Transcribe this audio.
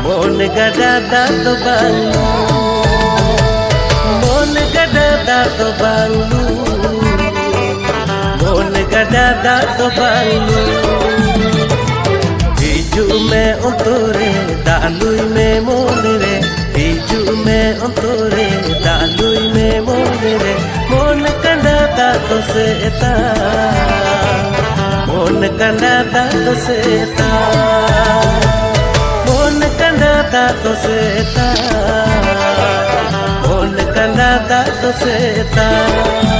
Mon gada dato banglu, mon gada dato banglu, mon gada dato banglu. Biju me ontore, dalui me monere. Biju me ontore, dalui me monere. Mon kanda dato seta, mon kanda dato seta. Dato seta, mon kanda dato seta.